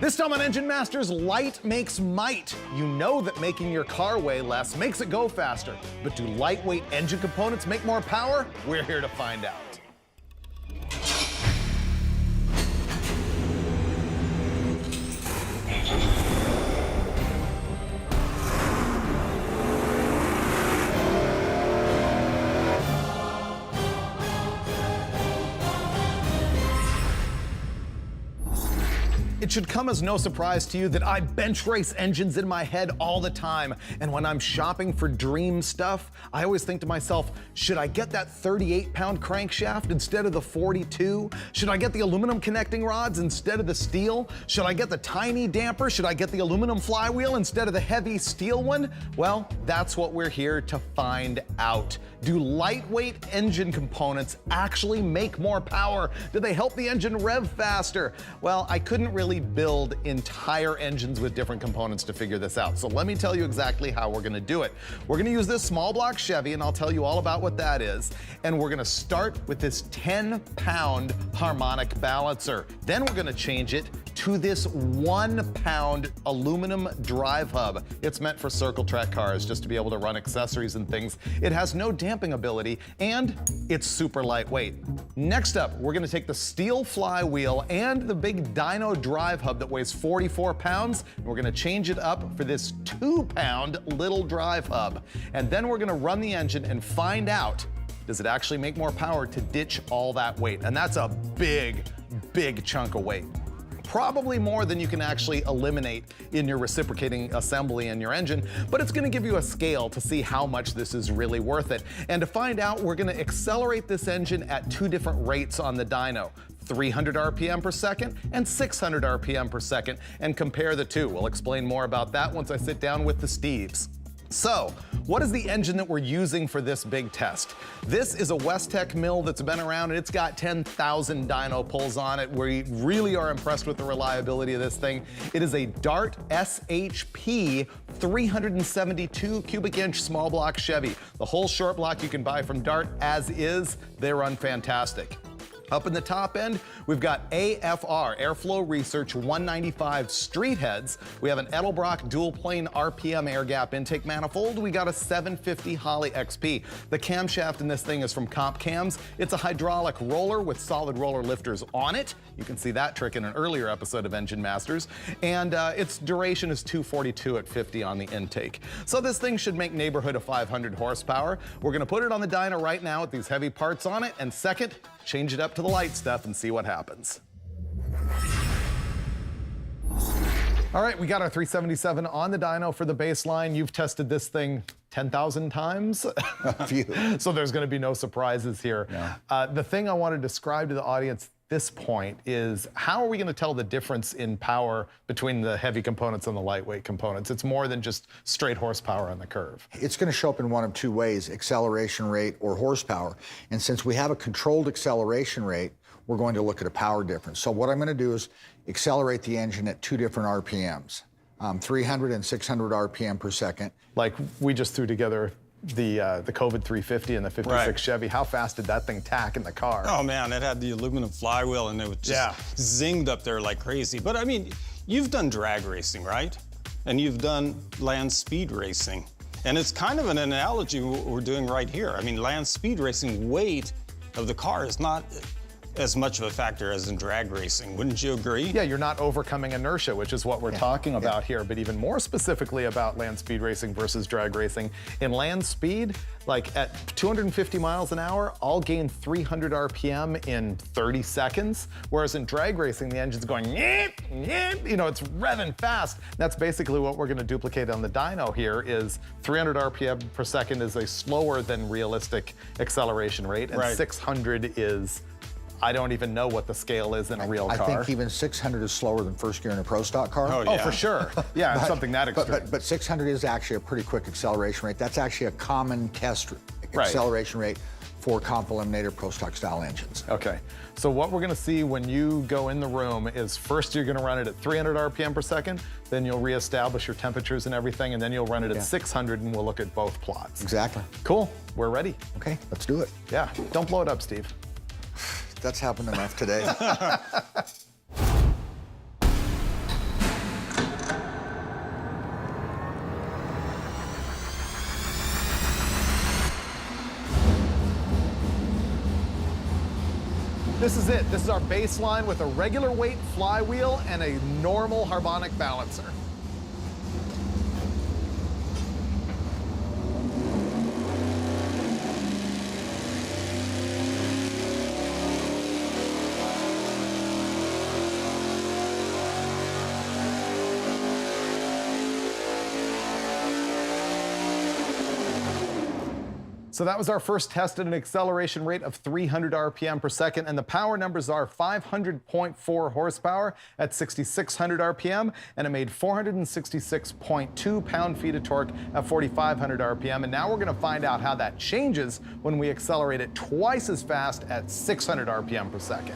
This time on Engine Masters, light makes might. You know that making your car weigh less makes it go faster. But do lightweight engine components make more power? We're here to find out. It should come as no surprise to you that I bench race engines in my head all the time. And when I'm shopping for dream stuff, I always think to myself, should I get that 38-pound crankshaft instead of the 42? Should I get the aluminum connecting rods instead of the steel? Should I get the tiny damper? Should I get the aluminum flywheel instead of the heavy steel one? Well, that's what we're here to find out. Do lightweight engine components actually make more power? Do they help the engine rev faster? Well, I couldn't really build entire engines with different components to figure this out. So let me tell you exactly how we're gonna do it. We're gonna use this small block Chevy, and I'll tell you all about what that is. And we're gonna start with this 10-pound harmonic balancer. Then we're gonna change it to this 1-pound aluminum drive hub. It's meant for circle track cars, just to be able to run accessories and things. It has no damping ability, and it's super lightweight. Next up, we're gonna take the steel flywheel and the big dyno drive hub that weighs 44 pounds, and we're gonna change it up for this 2-pound little drive hub. And then we're gonna run the engine and find out, does it actually make more power to ditch all that weight? And that's a big, big chunk of weight. Probably more than you can actually eliminate in your reciprocating assembly in your engine, but it's gonna give you a scale to see how much this is really worth it. And to find out, we're gonna accelerate this engine at 2 different rates on the dyno. 300 RPM per second and 600 RPM per second, and compare the two. We'll explain more about that once I sit down with the Steves. So, what is the engine that we're using for this big test? This is a Westech mill that's been around, and it's got 10,000 dyno pulls on it. We really are impressed with the reliability of this thing. It is a Dart SHP 372 cubic inch small block Chevy. The whole short block you can buy from Dart as is. They run fantastic. Up in the top end, we've got AFR, Airflow Research 195 street heads. We have an Edelbrock dual plane RPM air gap intake manifold. We got a 750 Holley XP. The camshaft in this thing is from Comp Cams. It's a hydraulic roller with solid roller lifters on it. You can see that trick in an earlier episode of Engine Masters. And its duration is 242 at 50 on the intake. So this thing should make neighborhood of 500 horsepower. We're gonna put it on the dyno right now with these heavy parts on it, and second, change it up to the light stuff and see what happens. All right, we got our 377 on the dyno for the baseline. You've tested this thing 10,000 times. A few. So there's gonna be no surprises here. No. The thing I want to describe to the audience at this point is, how are we gonna tell the difference in power between the heavy components and the lightweight components? It's more than just straight horsepower on the curve. It's going to show up in one of two ways, acceleration rate or horsepower. And since we have a controlled acceleration rate, we're going to look at a power difference. So what I'm going to do is accelerate the engine at 2 different RPMs, 300 and 600 RPM per second. Like we just threw together the COVID 350 and the 56 Chevy. How fast did that thing tack in the car? Oh man, it had the aluminum flywheel and it was just zinged up there like crazy. But I mean, you've done drag racing, right? And you've done land speed racing. And it's kind of an analogy what we're doing right here. I mean, land speed racing, weight of the car is not as much of a factor as in drag racing. Wouldn't you agree? Yeah, you're not overcoming inertia, which is what we're talking about here, but even more specifically about land speed racing versus drag racing. In land speed, like at 250 miles an hour, I'll gain 300 RPM in 30 seconds, whereas in drag racing, the engine's going, nyeh, nyeh, you know, it's revving fast. That's basically what we're gonna duplicate on the dyno here. Is 300 RPM per second is a slower than realistic acceleration rate, and 600 is, I don't even know what the scale is in a real car. I think even 600 is slower than first gear in a Pro Stock car. Oh, yeah. Oh, for sure. Yeah, it's something that extreme. But 600 is actually a pretty quick acceleration rate. That's actually a common test acceleration rate for comp eliminator Pro Stock style engines. Okay, so what we're gonna see when you go in the room is, first you're gonna run it at 300 RPM per second, then you'll reestablish your temperatures and everything, and then you'll run it at 600, and we'll look at both plots. Exactly. Cool, we're ready. Okay, let's do it. Yeah, don't blow it up, Steve. That's happened enough today. This is it. This is our baseline with a regular weight flywheel and a normal harmonic balancer. So that was our first test at an acceleration rate of 300 RPM per second, and the power numbers are 500.4 horsepower at 6,600 RPM, and it made 466.2 pound-feet of torque at 4,500 RPM. And now we're gonna find out how that changes when we accelerate it twice as fast at 600 RPM per second.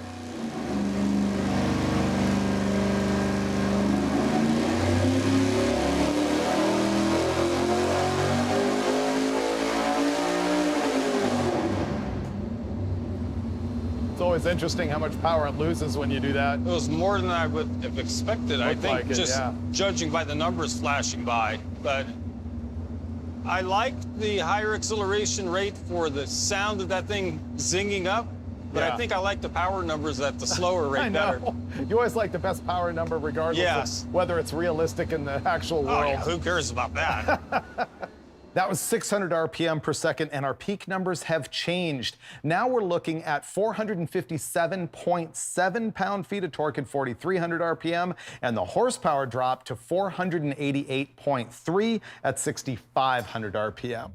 It's always interesting how much power it loses when you do that. It was more than I would have expected, I think, like it, just yeah. judging by the numbers flashing by. But I like the higher acceleration rate for the sound of that thing zinging up, but Yeah. I think I like the power numbers at the slower rate I know. better. You always like the best power number regardless Yes. of whether it's realistic in the actual Oh, world. yeah, who cares about that? That was 600 RPM per second, and our peak numbers have changed. Now we're looking at 457.7 pound-feet of torque at 4,300 RPM, and the horsepower dropped to 488.3 at 6,500 RPM.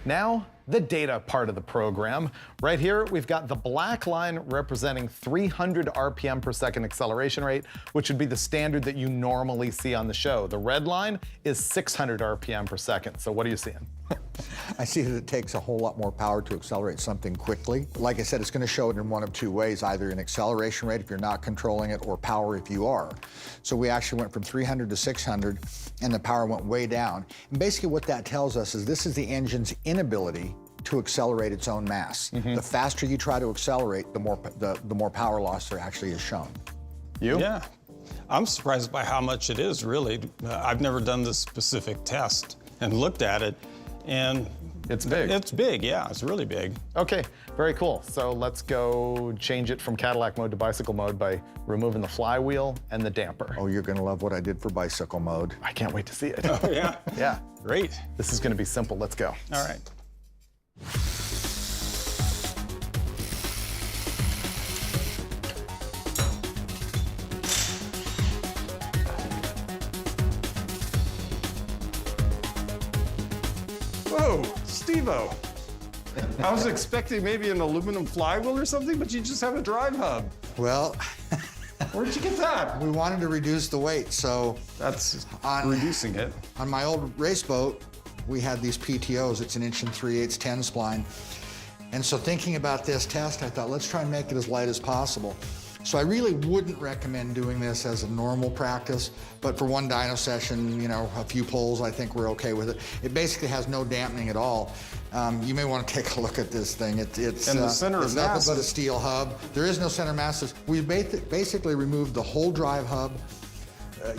Now, the data part of the program. Right here, we've got the black line representing 300 RPM per second acceleration rate, which would be the standard that you normally see on the show. The red line is 600 RPM per second. So what are you seeing? I see that it takes a whole lot more power to accelerate something quickly. Like I said, it's going to show it in one of two ways, either an acceleration rate if you're not controlling it, or power if you are. So we actually went from 300 to 600, and the power went way down. And basically what that tells us is this is the engine's inability to accelerate its own mass. The faster you try to accelerate, the more power loss there actually is shown. You? Yeah. I'm surprised by how much it is, really. I've never done this specific test and looked at it, and It's big. It's big, yeah, it's really big. Okay, very cool. So let's go change it from Cadillac mode to bicycle mode by removing the flywheel and the damper. Oh, you're going to love what I did for bicycle mode. I can't wait to see it. Oh, yeah? Yeah. Great. This is going to be simple. Let's go. All right. Whoa, Steve-O. I was expecting maybe an aluminum flywheel or something, but you just have a drive hub. Well, Where'd you get that? we wanted to reduce the weight, so That's On- reducing it. on my old race boat, we had these PTOs. It's an 1 3/8 10 spline. And so thinking about this test, I thought, let's try and make it as light as possible. So I really wouldn't recommend doing this as a normal practice, but for one dyno session, you know, a few pulls, I think we're okay with it. It basically has no dampening at all. You may want to take a look at this thing. It's And the center of it's nothing mass but a is- steel hub. There is no center mass. We basically removed the whole drive hub,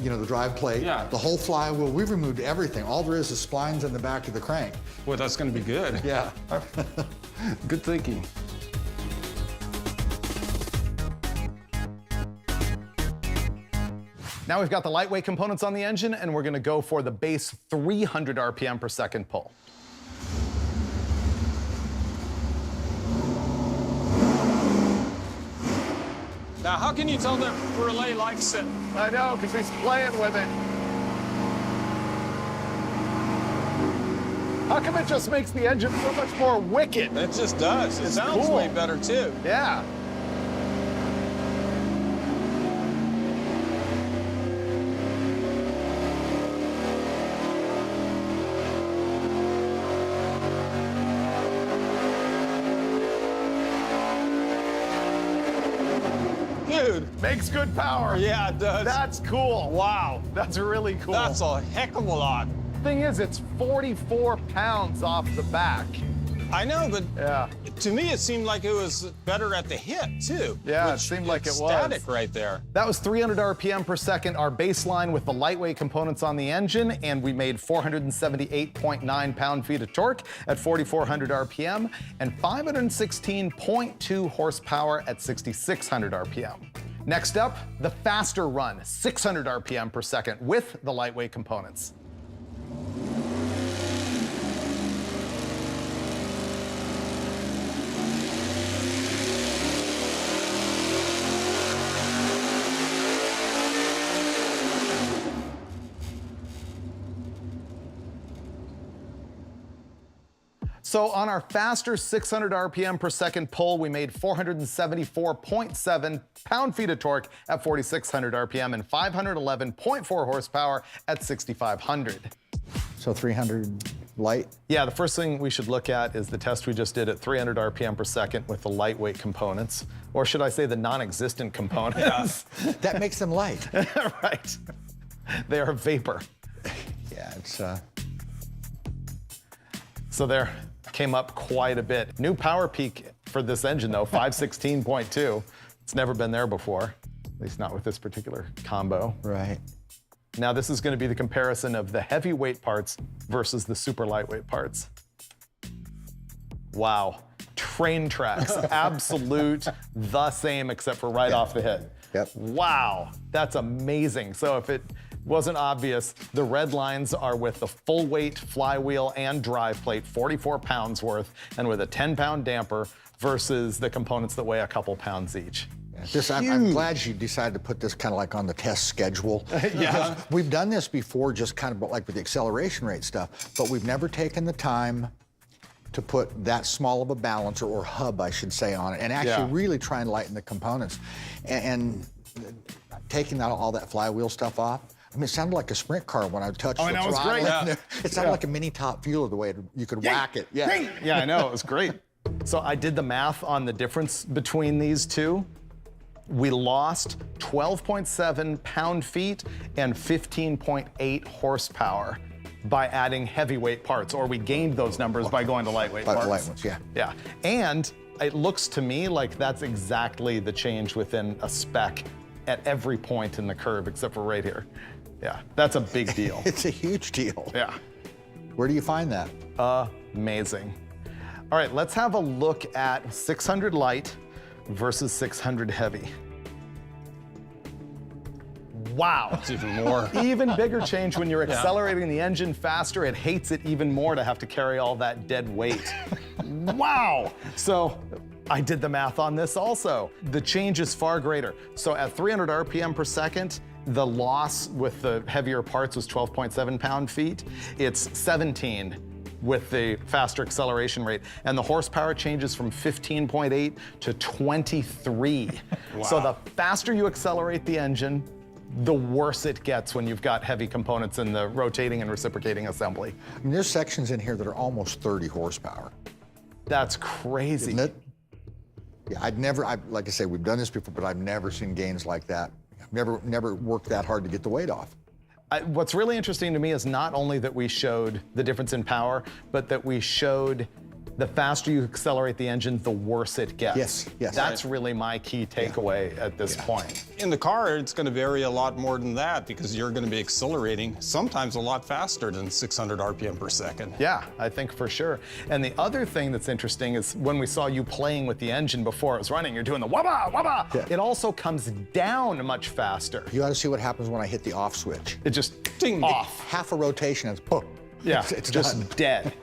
you know, the drive plate, Yeah. the whole flywheel. We've removed everything. All there is splines in the back of the crank. Boy, that's gonna be good. Yeah. Good thinking. Now we've got the lightweight components on the engine, and we're going to go for the base 300 RPM per second pull. Now, how can you tell that relay likes it? I know, because he's playing with it. How come it just makes the engine so much more wicked? It just does. It It's sounds cool. way better, too. Yeah. Dude. Makes good power. Yeah, it does. That's cool. Wow. That's really cool. That's a heck of a lot. Thing is, it's 44 pounds off the back. I know, but Yeah. to me it seemed like it was better at the hit too. Yeah, it which seemed like it's it was. static right there. That was 300 RPM per second, our baseline with the lightweight components on the engine, and we made 478.9 pound-feet of torque at 4,400 RPM and 516.2 horsepower at 6,600 RPM. Next up, the faster run, 600 RPM per second with the lightweight components. So on our faster 600 RPM per second pull, we made 474.7 pound-feet of torque at 4,600 RPM and 511.4 horsepower at 6,500. So 300 light? Yeah, the first thing we should look at is the test we just did at 300 RPM per second with the lightweight components, or should I say the non-existent components? That makes them light. Right. They are vapor. Yeah, it's... So there came up quite a bit. New power peak for this engine though, 516.2. It's never been there before, at least not with this particular combo. Right. Now this is going to be the comparison of the heavyweight parts versus the super lightweight parts. Wow, train tracks, absolute the same except for right off the hit. Yep. Wow, that's amazing. So if it wasn't obvious, the red lines are with the full weight flywheel and drive plate, 44 pounds worth, and with a 10-pound damper versus the components that weigh a couple pounds each. I'm glad you decided to put this kind of like on the test schedule. Yeah. We've done this before, just kind of like with the acceleration rate stuff, but we've never taken the time to put that small of a balancer, or hub, I should say, on it, and actually really try and lighten the components. And taking all that flywheel stuff off, I mean, it sounded like a sprint car when I touched the know, it was throttle. great. Yeah. It sounded like a mini top fueler the way you could whack it. Yeah. Yeah, I know, it was great. So I did the math on the difference between these two. We lost 12.7 pound-feet and 15.8 horsepower by adding heavyweight parts, or we gained those numbers by going to lightweight parts. Light ones, yeah. Yeah, and it looks to me like that's exactly the change within a spec at every point in the curve except for right here. Yeah, that's a big deal. It's a huge deal. Yeah. Where do you find that? Amazing. All right, let's have a look at 600 light versus 600 heavy. Wow. It's even more. Even bigger change when you're accelerating the engine faster. It hates it even more to have to carry all that dead weight. Wow. So I did the math on this also. The change is far greater. So at 300 RPM per second, the loss with the heavier parts was 12.7 pound-feet. It's 17 with the faster acceleration rate. And the horsepower changes from 15.8 to 23. Wow. So the faster you accelerate the engine, the worse it gets when you've got heavy components in the rotating and reciprocating assembly. I mean, there's sections in here that are almost 30 horsepower. That's crazy. Isn't it? Yeah, like I say, we've done this before, but I've never seen gains like that. I've never worked that hard to get the weight off. What's really interesting to me is not only that we showed the difference in power, but that we showed the faster you accelerate the engine, the worse it gets. Yes, yes. That's really my key takeaway at this point. In the car, it's going to vary a lot more than that because you're going to be accelerating sometimes a lot faster than 600 RPM per second. Yeah, I think for sure. And the other thing that's interesting is when we saw you playing with the engine before it was running, you're doing the wabba, wabba. Yeah. It also comes down much faster. You ought to see what happens when I hit the off switch. It just ding off. Half a rotation and it's poof. Yeah, it's just done. dead.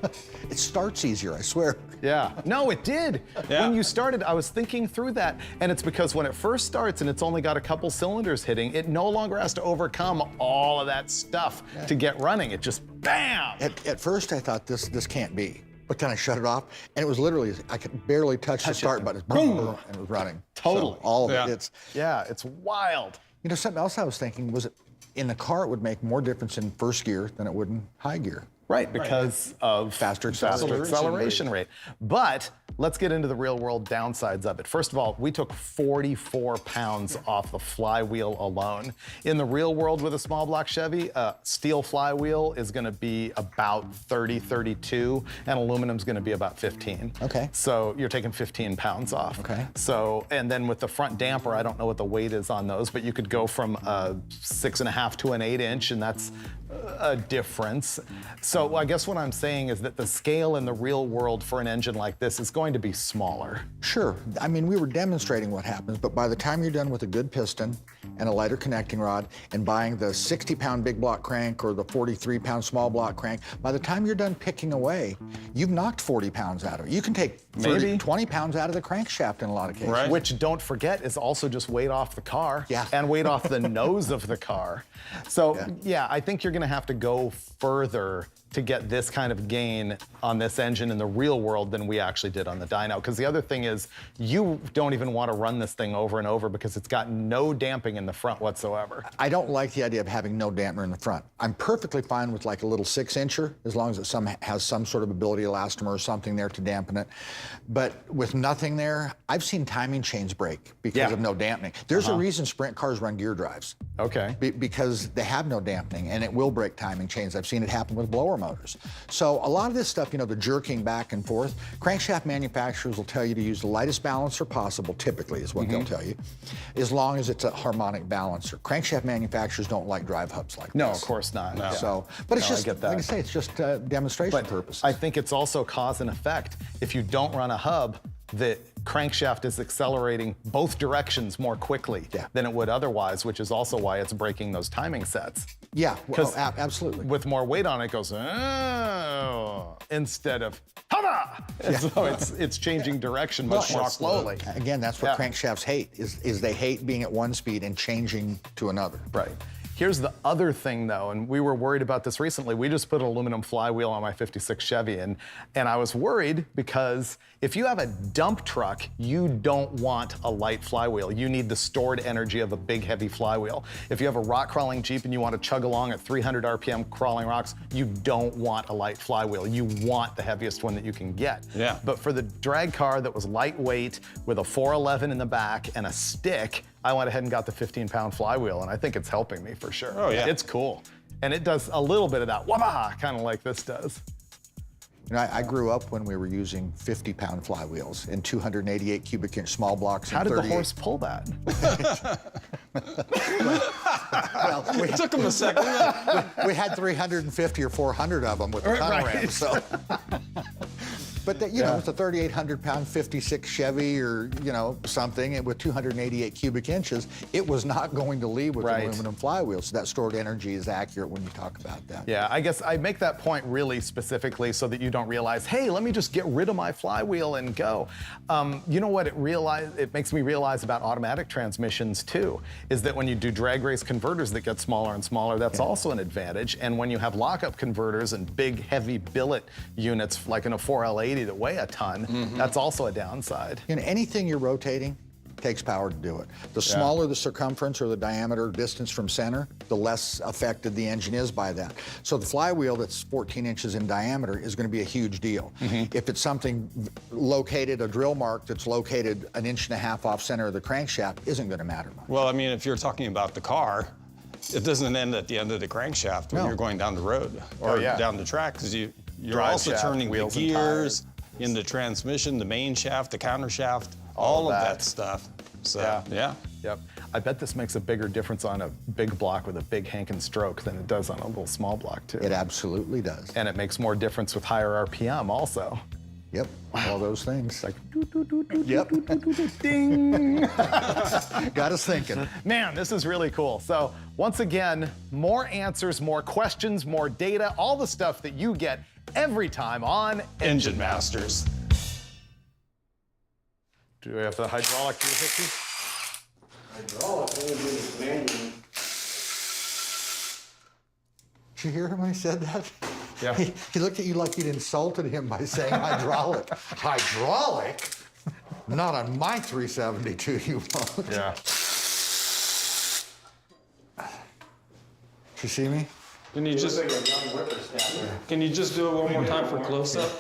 It starts easier, I swear. Yeah. No, it did. Yeah. When you started, I was thinking through that, and it's because when it first starts and it's only got a couple cylinders hitting, it no longer has to overcome all of that stuff to get running. It just bam! At first, I thought this can't be, but then I shut it off, and it was literally, I could barely touch the start button. Boom, boom, and it was running. Totally. So all of it, it's wild. You know, something else I was thinking was in the car, it would make more difference in first gear than it would in high gear. Right, because of Faster acceleration rate. But let's get into the real world downsides of it. First of all, we took 44 pounds off the flywheel alone. In the real world with a small block Chevy, steel flywheel is gonna be about 30, 32, and aluminum's gonna be about 15. Okay. So you're taking 15 pounds off. Okay. So, and then with the front damper, I don't know what the weight is on those, but you could go from a 6.5 to an 8-inch, and that's a difference. So I guess what I'm saying is that the scale in the real world for an engine like this is going to be smaller. Sure. I mean, we were demonstrating what happens, but by the time you're done with a good piston and a lighter connecting rod and buying the 60-pound big block crank or the 43-pound small block crank, by the time you're done picking away, you've knocked 40 pounds out of it. You can take 30, 20 pounds out of the crankshaft in a lot of cases. Right. Which, don't forget, is also just weight off the car. Yeah. And weight off the nose of the car. So yeah, I think you're gonna have to go further to get this kind of gain on this engine in the real world than we actually did on the dyno. Because the other thing is, you don't even want to run this thing over and over because it's got no damping in the front whatsoever. I don't like the idea of having no dampener in the front. I'm perfectly fine with like a little 6-incher, as long as it has some sort of ability elastomer or something there to dampen it. But with nothing there, I've seen timing chains break because of no dampening. There's a reason sprint cars run gear drives. Okay. Because they have no dampening, and it will break timing chains. I've seen it happen with blower motors. So a lot of this stuff, you know, the jerking back and forth, crankshaft manufacturers will tell you to use the lightest balancer possible, typically is what they'll tell you, as long as it's a harmonic balancer. Crankshaft manufacturers don't like drive hubs like this. No, of course not. No. So, but it's just, I get that. like I say, it's just demonstration purposes. I think it's also cause and effect. If you don't run a hub, the crankshaft is accelerating both directions more quickly than it would otherwise, which is also why it's breaking those timing sets. Yeah, well, absolutely. With more weight on it, it goes, oh, instead of, hada! And so it's changing direction much more slowly. Again, that's what crankshafts hate, is they hate being at one speed and changing to another. Right. Here's the other thing though, and we were worried about this recently. We just put an aluminum flywheel on my 56 Chevy, and I was worried because if you have a dump truck, you don't want a light flywheel. You need the stored energy of a big, heavy flywheel. If you have a rock crawling Jeep and you want to chug along at 300 RPM crawling rocks, you don't want a light flywheel. You want the heaviest one that you can get. Yeah. But for the drag car that was lightweight with a 411 in the back and a stick, I went ahead and got the 15-pound flywheel, and I think it's helping me for sure. Oh, yeah. It's cool. And it does a little bit of that wah-bah, kind of like this does. You know, I grew up when we were using 50-pound flywheels and 288 cubic inch small blocks. How did the horse pull that? Well, It took him a second. we had 350 or 400 of them with the tunnel ramp, so. But you know, it's a 3,800-pound 56 Chevy or, you know, something with 288 cubic inches. It was not going to leave with an aluminum flywheel, so that stored energy is accurate when you talk about that. Yeah, I guess I make that point really specifically so that you don't realize, hey, let me just get rid of my flywheel and go. You know what it makes me realize about automatic transmissions too, is that when you do drag race converters that get smaller and smaller, that's also an advantage. And when you have lockup converters and big, heavy billet units like in a 4L80 that weigh a ton, that's also a downside. You know, anything you're rotating takes power to do it. The smaller the circumference or the diameter distance from center, the less affected the engine is by that. So the flywheel that's 14 inches in diameter is going to be a huge deal. If it's something located, a drill mark that's located 1.5 inches off center of the crankshaft, isn't going to matter much. Well, I mean, if you're talking about the car, it doesn't end at the end of the crankshaft when you're going down the road or down the track, because you're Drive also shaft, turning the wheels and gears, in the transmission, the main shaft, the counter shaft, all of that stuff. So, yeah. Yep. I bet this makes a bigger difference on a big block with a big Hankin stroke than it does on a little small block too. It absolutely does. And it makes more difference with higher RPM also. Yep, all those things. Like, Yep. ding. Got us thinking. Man, this is really cool. So once again, more answers, more questions, more data, all the stuff that you get every time on Engine Masters. Do we have the hydraulic doohickey? Hydraulic, only doing the manual. Did you hear him when he said that? Yeah. He looked at you like you'd insulted him by saying hydraulic. Hydraulic? Not on my 372, you won't. Yeah. Did you see me? Didn't you just... Like a young whippersnapper. Can you just do it one more time for close-up?